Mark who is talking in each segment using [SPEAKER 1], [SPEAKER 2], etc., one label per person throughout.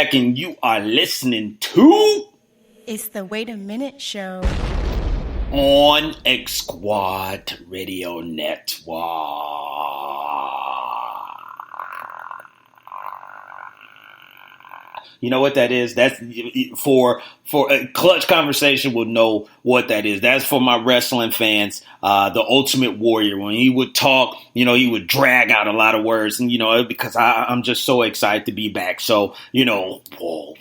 [SPEAKER 1] back and you are listening to
[SPEAKER 2] It's the Wait a Minute Show
[SPEAKER 1] on X Squad Radio Network. You know what that is? That's for a Clutch Conversation will know what that is. That's for my wrestling fans. The Ultimate Warrior, when he would talk, he would drag out a lot of words, and because I'm just so excited to be back. So warrior.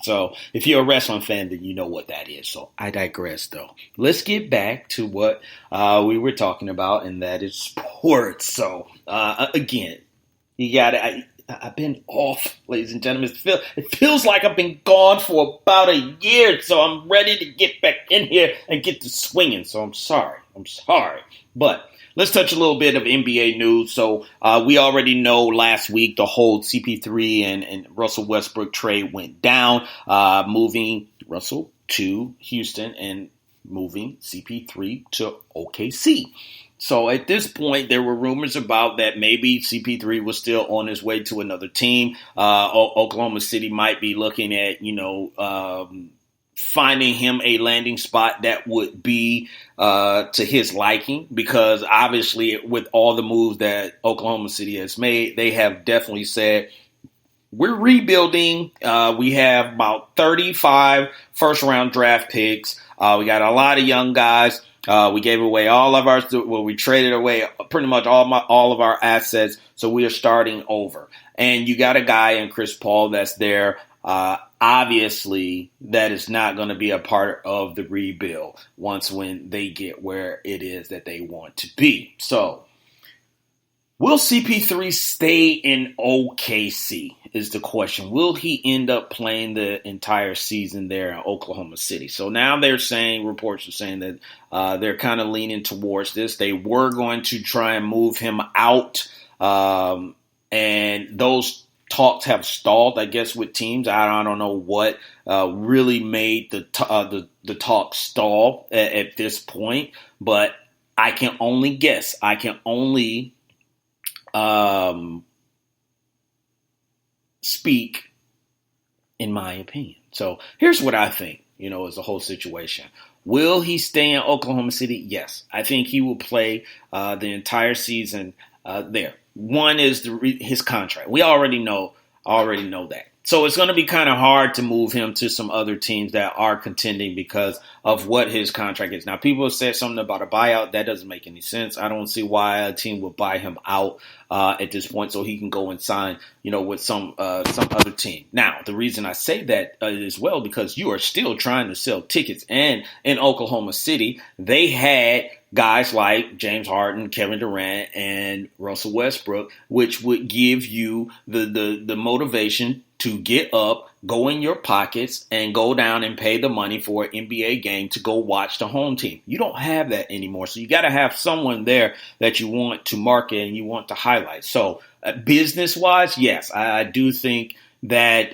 [SPEAKER 1] So if you're a wrestling fan, then you know what that is. So I digress, though. Let's get back to what we were talking about, and that is sports. So again. I've been off, ladies and gentlemen. It feels like I've been gone for about a year, so I'm ready to get back in here and get to swinging. So I'm sorry. But let's touch a little bit of NBA news. So we already know last week the whole CP3 and Russell Westbrook trade went down, moving Russell to Houston and moving CP3 to OKC. So at this point, there were rumors about that maybe CP3 was still on his way to another team. Oklahoma City might be looking at, finding him a landing spot that would be to his liking, because obviously with all the moves that Oklahoma City has made, they have definitely said, we're rebuilding. We have about 35 first-round draft picks. We got a lot of young guys. We gave away we traded away pretty much all of our assets, so we are starting over. And you got a guy in Chris Paul that's there. Obviously, that is not going to be a part of the rebuild when they get where it is that they want to be. So, will CP3 stay in OKC is the question. Will he end up playing the entire season there in Oklahoma City? So now reports are saying that they're kind of leaning towards this. They were going to try and move him out, and those talks have stalled, I guess, with teams. I don't know what really made the talk stall at this point, but I can only guess. I can only speak in my opinion. So here's what I think, is the whole situation. Will he stay in Oklahoma City? Yes. I think he will play the entire season there. One is his contract. We already know that. So it's going to be kind of hard to move him to some other teams that are contending because of what his contract is. Now, people have said something about a buyout. That doesn't make any sense. I don't see why a team would buy him out at this point so he can go and sign, with some other team. Now, the reason I say that as well, because you are still trying to sell tickets. And in Oklahoma City, they had guys like James Harden, Kevin Durant, and Russell Westbrook, which would give you the motivation to get up, go in your pockets, and go down and pay the money for an NBA game to go watch the home team. You don't have that anymore. So you got to have someone there that you want to market and you want to highlight. So business-wise, yes, I do think that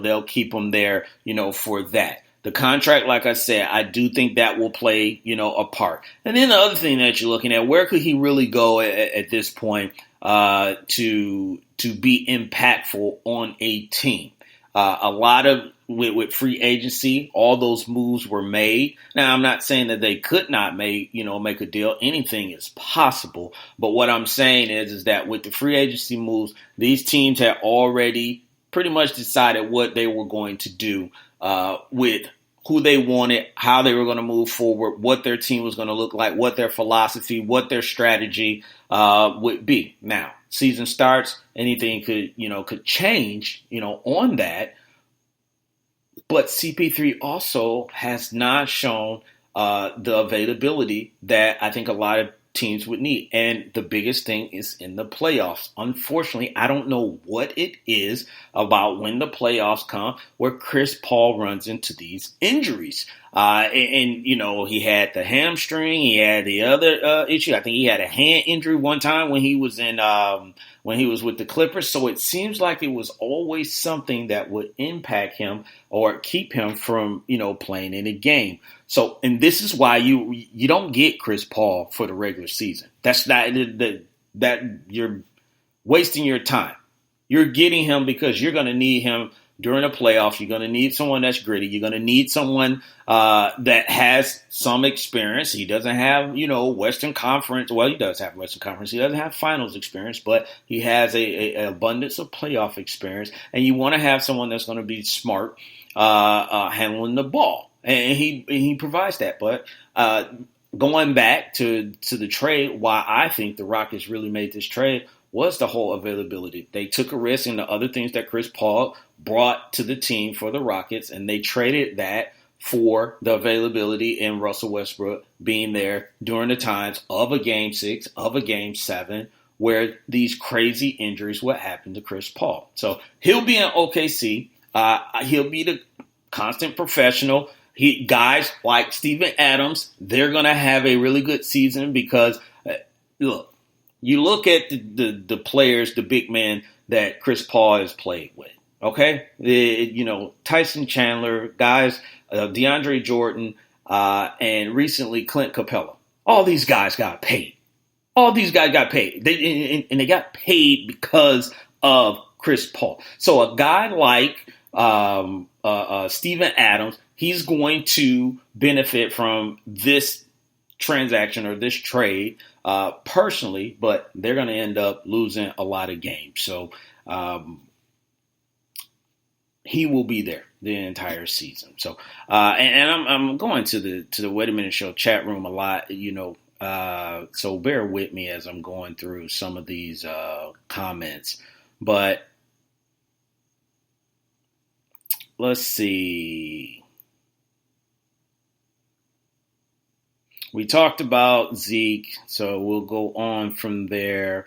[SPEAKER 1] they'll keep them there, for that. The contract, like I said, I do think that will play, a part. And then the other thing that you're looking at, where could he really go at this point to be impactful on a team? A lot of with free agency, all those moves were made. Now, I'm not saying that they could not make a deal. Anything is possible. But what I'm saying is that with the free agency moves, these teams had already pretty much decided what they were going to do with who they wanted, how they were going to move forward, what their team was going to look like, what their philosophy, what their strategy would be. Now, season starts, anything could change, on that. But CP3 also has not shown the availability that I think a lot of teams would need. And the biggest thing is in the playoffs. Unfortunately, I don't know what it is about when the playoffs come where Chris Paul runs into these injuries. He had the hamstring, he had the other issue. I think he had a hand injury one time when he was with the Clippers. So it seems like it was always something that would impact him or keep him from, playing in a game. So, and this is why you don't get Chris Paul for the regular season. That's not that you're wasting your time. You're getting him because you're going to need him during the playoffs. You're going to need someone that's gritty. You're going to need someone that has some experience. He doesn't have, Western Conference. Well, he does have Western Conference. He doesn't have finals experience, but he has an abundance of playoff experience. And you want to have someone that's going to be smart handling the ball. And he provides that. But going back to the trade, why I think the Rockets really made this trade was the whole availability. They took a risk in the other things that Chris Paul brought to the team for the Rockets, and they traded that for the availability in Russell Westbrook being there during the times of a Game 6, of a Game 7, where these crazy injuries would happen to Chris Paul. So he'll be in OKC. He'll be the constant professional. Guys like Steven Adams, they're going to have a really good season because, look, you look at the players, the big men that Chris Paul has played with, okay? Tyson Chandler, guys, DeAndre Jordan, and recently Clint Capella. All these guys got paid. They got paid because of Chris Paul. So a guy like Steven Adams, he's going to benefit from this transaction or this trade personally, but they're going to end up losing a lot of games. So he will be there the entire season. So and I'm going to the Wait a Minute Show chat room a lot, so bear with me as I'm going through some of these comments. But let's see. We talked about Zeke, so we'll go on from there.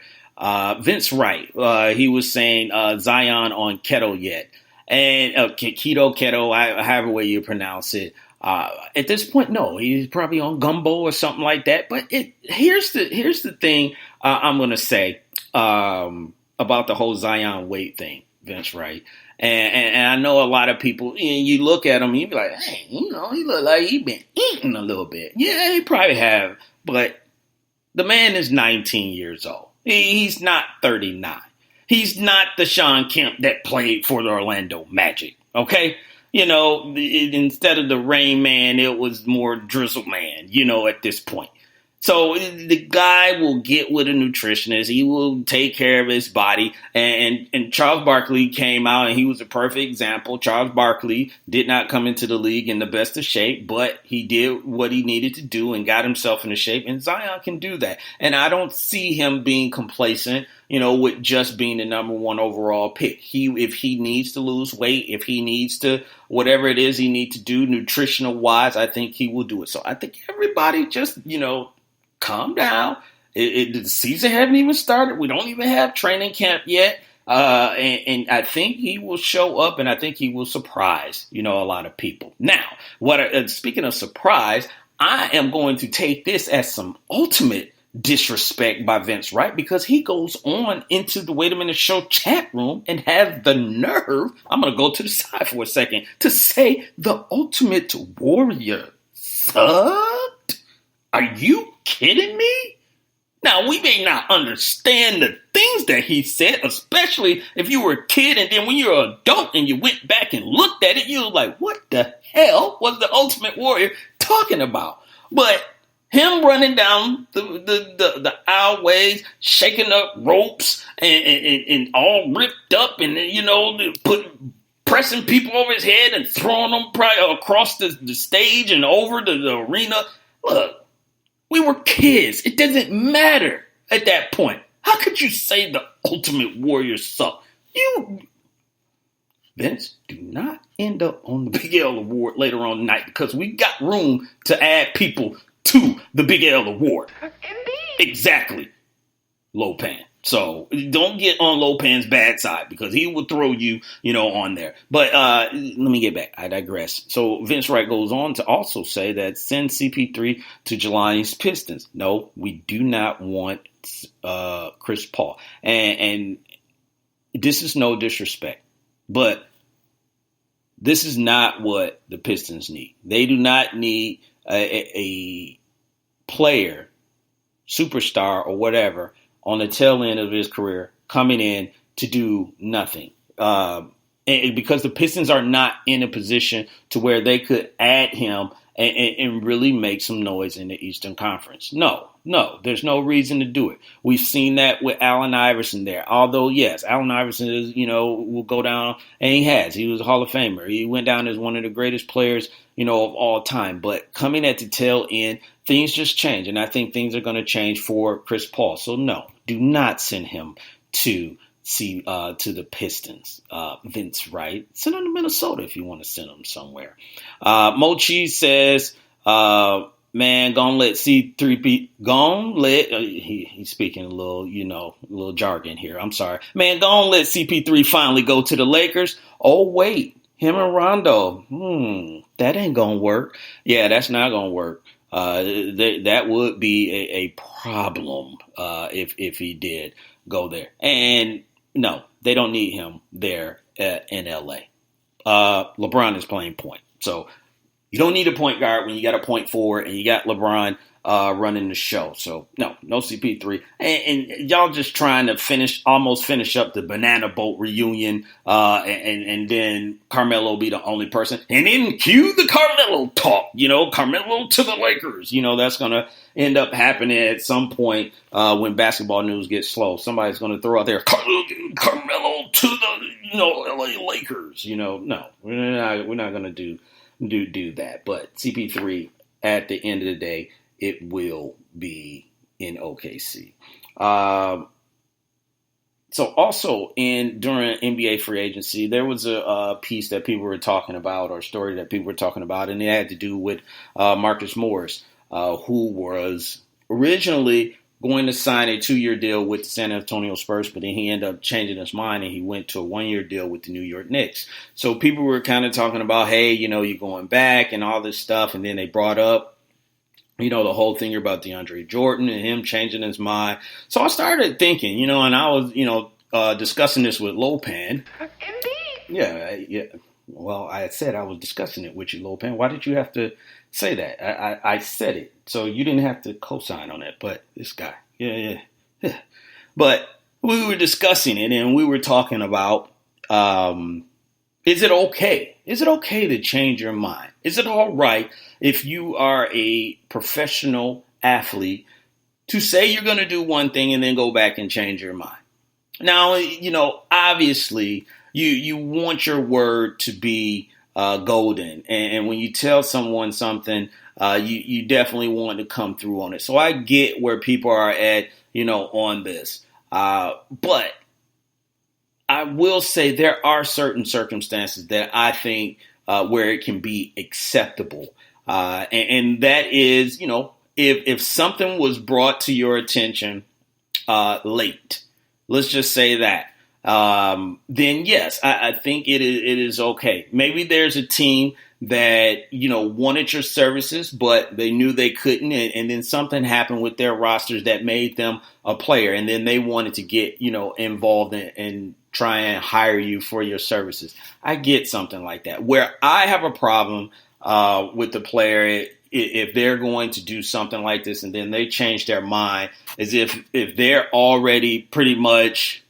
[SPEAKER 1] Vince Wright, he was saying Zion on keto yet. And keto, however way you pronounce it. At this point, no, he's probably on gumbo or something like that. But here's the thing I'm going to say about the whole Zion weight thing, Vince Wright. And I know a lot of people, you look at him, you be like, hey, he look like he been eating a little bit. Yeah, he probably have. But the man is 19 years old. He's not 39. He's not the Sean Kemp that played for the Orlando Magic. Okay? Instead of the Rain Man, it was more Drizzle Man, at this point. So the guy will get with a nutritionist. He will take care of his body. And Charles Barkley came out, and he was a perfect example. Charles Barkley did not come into the league in the best of shape, but he did what he needed to do and got himself into shape. And Zion can do that. And I don't see him being complacent, with just being the number one overall pick. If he needs to lose weight, if he needs to, whatever it is he needs to do nutritional wise, I think he will do it. So I think everybody just, calm down. The season hasn't even started. We don't even have training camp yet. And I think he will show up, and I think he will surprise, a lot of people. Now, speaking of surprise, I am going to take this as some ultimate disrespect by Vince Wright, because he goes on into the Wait a Minute Show chat room and has the nerve, I'm going to go to the side for a second, to say the Ultimate Warrior sucked? Are you kidding me? Now, we may not understand the things that he said, especially if you were a kid, and then when you're an adult and you went back and looked at it, you were like, what the hell was the Ultimate Warrior talking about? But him running down the aisleways, shaking up ropes, and all ripped up, and pressing people over his head and throwing them across the stage and over the arena. Look. We were kids. It doesn't matter at that point. How could you say the Ultimate Warrior sucked? Vince, do not end up on the Big L Award later on tonight, because we got room to add people to the Big L Award.
[SPEAKER 3] Indeed.
[SPEAKER 1] Exactly. Lopan. So don't get on Lopan's bad side, because he will throw you, on there. But let me get back. I digress. So Vince Wright goes on to also say that send CP3 to Jelani's Pistons. No, we do not want Chris Paul. And this is no disrespect, but this is not what the Pistons need. They do not need a player, superstar or whatever, on the tail end of his career, coming in to do nothing. And because the Pistons are not in a position to where they could add him and really make some noise in the Eastern Conference. No, there's no reason to do it. We've seen that with Allen Iverson there. Although, yes, Allen Iverson is, will go down, and he has. He was a Hall of Famer. He went down as one of the greatest players, of all time. But coming at the tail end, things just change. And I think things are going to change for Chris Paul. So, no, do not send him to the Pistons. Vince Wright. Send him to Minnesota if you want to send him somewhere. Mochi says, man, gonna let C3P, he's speaking a little jargon here. I'm sorry. Man, gonna let CP3 finally go to the Lakers. Oh, wait, him and Rondo. That ain't gonna work. Yeah, that's not gonna work. That would be a problem if he did go there. And no, they don't need him there in LA. LeBron is playing point. So you don't need a point guard when you got a point forward and you got LeBron running the show. So no CP3. And y'all just trying to almost finish up the Banana Boat reunion. And then Carmelo be the only person. And then cue the Carmelo talk, Carmelo to the Lakers. That's going to end up happening at some point when basketball news gets slow. Somebody's going to throw out there, Carmelo to the, LA Lakers. No, we're not going to do that. But CP3, at the end of the day, it will be in OKC. So also during NBA free agency, there was a piece that people were talking about, or a story that people were talking about, and it had to do with Marcus Morris, who was originally going to sign a 2-year deal with the San Antonio Spurs, but then he ended up changing his mind and he went to a 1-year deal with the New York Knicks. So people were kind of talking about, hey, you're going back and all this stuff. And then they brought up, the whole thing about DeAndre Jordan and him changing his mind. So I started thinking, and I was, discussing this with Lopan. Indeed. Yeah. Well, I had said I was discussing it with you, Lopan. Why did you have to say that? I said it, so you didn't have to co-sign on it. But this guy, yeah. But we were discussing it, and we were talking about, is it okay? Is it okay to change your mind? Is it all right if you are a professional athlete to say you're going to do one thing and then go back and change your mind? Now, obviously, you want your word to be golden. And when you tell someone something, you definitely want to come through on it. So I get where people are at, on this. But I will say there are certain circumstances that I think where it can be acceptable. And that is, if something was brought to your attention late, let's just say that. Then yes, I think it is okay. Maybe there's a team that, wanted your services, but they knew they couldn't. And then something happened with their rosters that made them a player. And then they wanted to get, involved and try and hire you for your services. I get something like that. Where I have a problem with the player, if they're going to do something like this and then they change their mind, is if they're already pretty much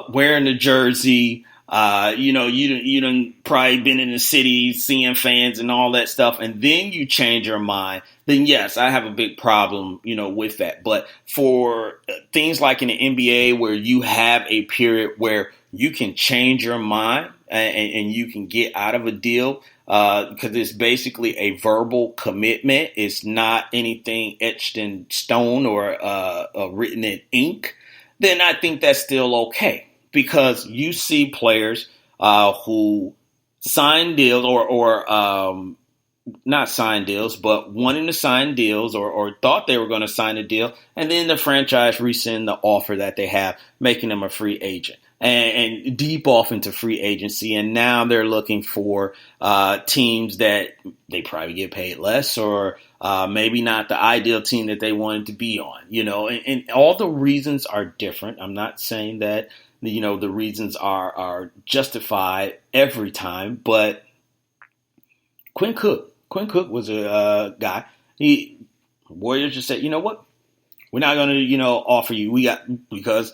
[SPEAKER 1] wearing the jersey, you done probably been in the city seeing fans and all that stuff, and then you change your mind, then yes, I have a big problem, with that. But for things like in the NBA where you have a period where you can change your mind and you can get out of a deal, because it's basically a verbal commitment. It's not anything etched in stone or written in ink. Then I think that's still okay. Because you see players who sign deals or not sign deals, but wanting to sign deals or thought they were going to sign a deal, and then the franchise rescind the offer that they have, making them a free agent and deep off into free agency. And now they're looking for teams that they probably get paid less or maybe not the ideal team that they wanted to be on, and all the reasons are different. I'm not saying that the reasons are justified every time, but Quinn Cook was a guy. Warriors just said, you know what? We're not going to, offer you. Because